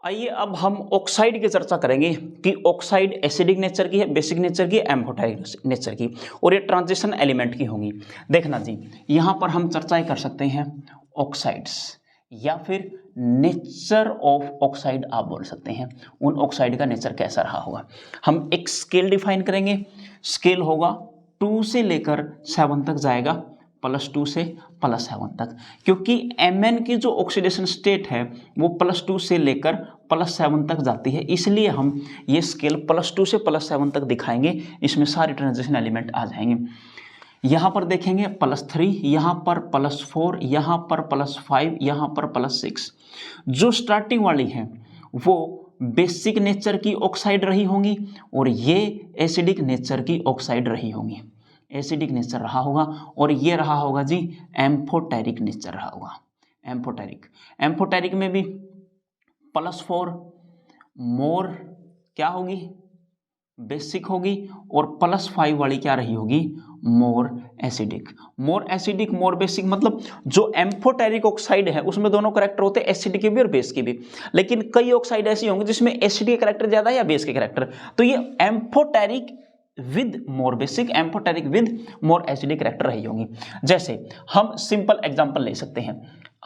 आइए अब हम ऑक्साइड की चर्चा करेंगे कि ऑक्साइड एसिडिक नेचर की है, बेसिक नेचर की, एम्फोटेरिक नेचर की, और ये ट्रांजिशन एलिमेंट की होंगी। देखना जी, यहाँ पर हम चर्चा कर सकते हैं ऑक्साइड्स या फिर नेचर ऑफ ऑक्साइड आप बोल सकते हैं। उन ऑक्साइड का नेचर कैसा रहा होगा। हम एक स्केल डिफाइन करेंगे। स्केल होगा 2 से लेकर 7 तक जाएगा, +2 से +7 तक, क्योंकि Mn की जो ऑक्सीडेशन स्टेट है वो +2 से लेकर +7 तक जाती है, इसलिए हम ये स्केल +2 से +7 तक दिखाएंगे। इसमें सारे ट्रांजिशन एलिमेंट आ जाएंगे। यहाँ पर देखेंगे +3, यहाँ पर +4, यहाँ पर +5, यहाँ पर +6। जो स्टार्टिंग वाली है वो बेसिक नेचर की ऑक्साइड रही होंगी और ये एसिडिक नेचर की ऑक्साइड रही होंगी। एसिडिक नेचर रहा होगा और ये रहा होगा जी एम्फोटेरिक नेचर रहा होगा। एम्फोटेरिक में भी +4 मोर क्या होगी, बेसिक होगी, और +5 वाली क्या रही होगी, मोर एसिडिक। मोर एसिडिक मोर बेसिक मतलब जो एम्फोटेरिक ऑक्साइड है उसमें दोनों करैक्टर होते हैं, एसिड के भी और बेस के भी। लेकिन कई ऑक्साइड ऐसी होंगी जिसमें एसिड के करैक्टर ज्यादा है या बेस के करैक्टर, तो ये amphoteric with more basic, amphoteric with more acidic character रही होंगी। जैसे हम सिंपल एग्जांपल ले सकते हैं,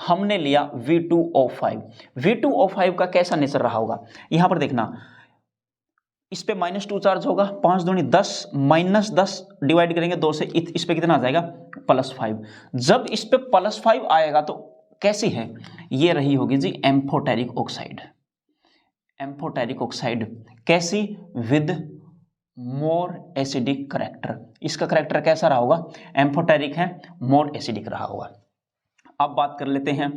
हमने लिया V2O5। V2O5 का कैसा नेचर रहा होगा, यहां पर देखना, इस पे -2 चार्ज होगा, 5 दूनी 10, -10 डिवाइड करेंगे 2 से, इस पे कितना आ जाएगा, +5। जब इस पे +5 आएगा तो कैसी है, ये रही होगी जी एम्फोटेरिक ऑक्साइड। एम्फोटेरिक ऑक्साइड कैसी, विद मोर एसिडिक करैक्टर। इसका करैक्टर कैसा रहा होगा, एम्फोटेरिक है, मोर एसिडिक रहा होगा। अब बात कर लेते हैं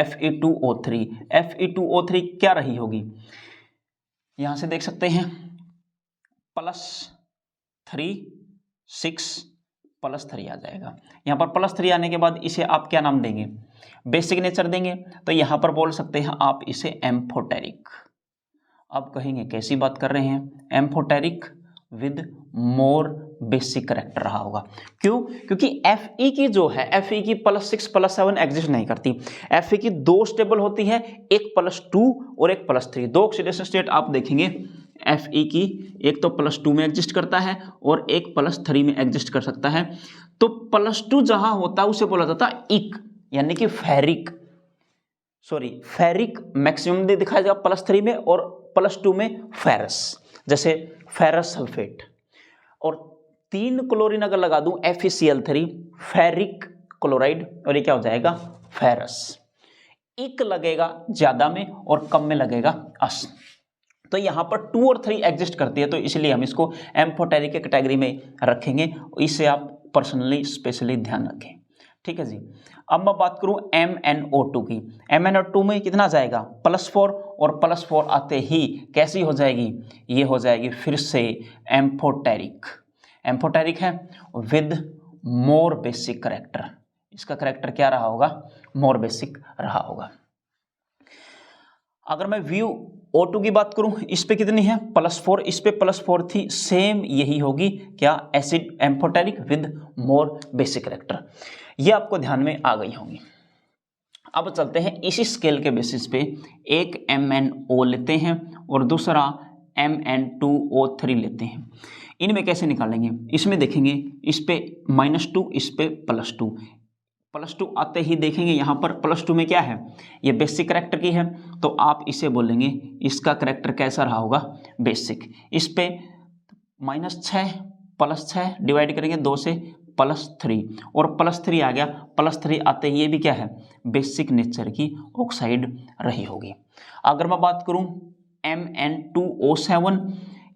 Fe2O3। Fe2O3 क्या रही होगी, यहां से देख सकते हैं +3 6 +3 आ जाएगा। यहां पर +3 आने के बाद इसे आप क्या नाम देंगे, बेसिक नेचर देंगे, तो यहां पर बोल सकते हैं आप इसे एम्फोटेरिक। अब कहेंगे कैसी बात कर रहे हैं, amphoteric with more basic character रहा होगा। क्यों, क्योंकि Fe की जो है, Fe की +6 +7 एग्जिस्ट नहीं करती। Fe की 2 स्टेबल होती है, एक +2 और एक +3। 2 ऑक्सीडेशन स्टेट आप देखेंगे Fe की, एक तो +2 में एग्जिस्ट करता है और एक +3 में एग्जिस्ट कर सकता है। तो +2 जहां होता है उसे बोला जाता है इक, यानी कि फेरिक मैक्सिमम दिखाया जाएगा +3 में और +2 में फेरस, जैसे फेरस सल्फेट। और 3 क्लोरीन अगर लगा दूं FeCl3, फेरिक क्लोराइड, और ये क्या हो जाएगा, फेरस। इक लगेगा ज्यादा में और कम में लगेगा अस। तो यहां पर 2 और 3 एग्जिस्ट करती है, तो इसलिए हम इसको एम्फोटेरिक कैटेगरी में रखेंगे। इसे आप पर्सनली स्पेशली ध्यान रखें, ठीक है जी। अब मैं बात करूं MnO2 की। MnO2 में कितना जाएगा, +4, और +4 आते ही कैसी हो जाएगी, ये हो जाएगी फिर से एम्फोटेरिक। एम्फोटेरिक है विद मोर बेसिक करैक्टर। इसका करैक्टर क्या रहा होगा, मोर बेसिक रहा होगा। अगर मैं VuO2 की बात करूं, इस पे कितनी है, +4, इस पे +4 थी, सेम यही होगी क्या, acid amphoteric with more basic character. ये आपको ध्यान में आ गई होंगी। अब चलते हैं इसी स्केल के बेसिस पे, एक MnO लेते हैं और दूसरा Mn2O3 लेते हैं। इनमें कैसे निकालेंगे, इसमें देखेंगे, इस पे -2, इस पे +2 आते ही देखेंगे यहाँ पर +2 में क्या है, ये बेसिक करैक्टर की है, तो आप इसे बोलेंगे इसका करैक्टर कैसा रहा होगा, बेसिक। इस पे -6 +6 डिवाइड करेंगे 2 से, +3, और +3 आ गया, +3 आते ही ये भी क्या है, बेसिक नेचर की ऑक्साइड रही होगी। अगर मैं बात करूं Mn2O7,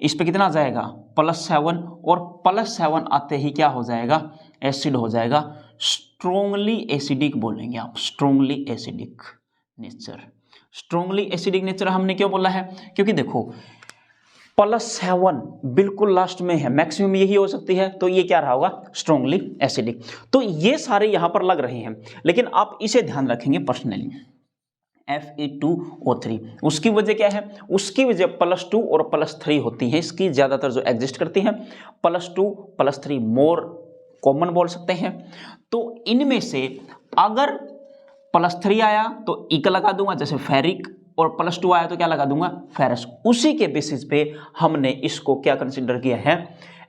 इस पे कितना जाएगा, +7, और +7 आते ही क्या हो जाएगा, एसिड हो जाएगा, स्ट्रोंगली एसिडिक बोलेंगे आप, strongly acidic nature. Strongly acidic nature हमने क्यों बोला है, क्योंकि देखो +7 बिल्कुल लास्ट में है, मैक्सिमम यही हो सकती है, तो ये क्या रहा होगा, स्ट्रोंगली एसिडिक। तो ये सारे यहां पर लग रहे हैं, लेकिन आप इसे ध्यान रखेंगे पर्सनली, Fe2O3। उसकी वजह क्या है, उसकी वजह +2 और +3 होती है, इसकी ज्यादातर जो एग्जिस्ट करती हैं, +2 +3 मोर कॉमन बोल सकते हैं। तो इनमें से अगर +3 आया तो इक लगा दूंगा, जैसे फेरिक और +2 आया तो क्या लगा दूंगा, फेरस। उसी के बेसिस पे हमने इसको क्या कंसिडर किया है,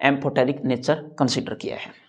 एम्फोटेरिक नेचर कंसिडर किया है।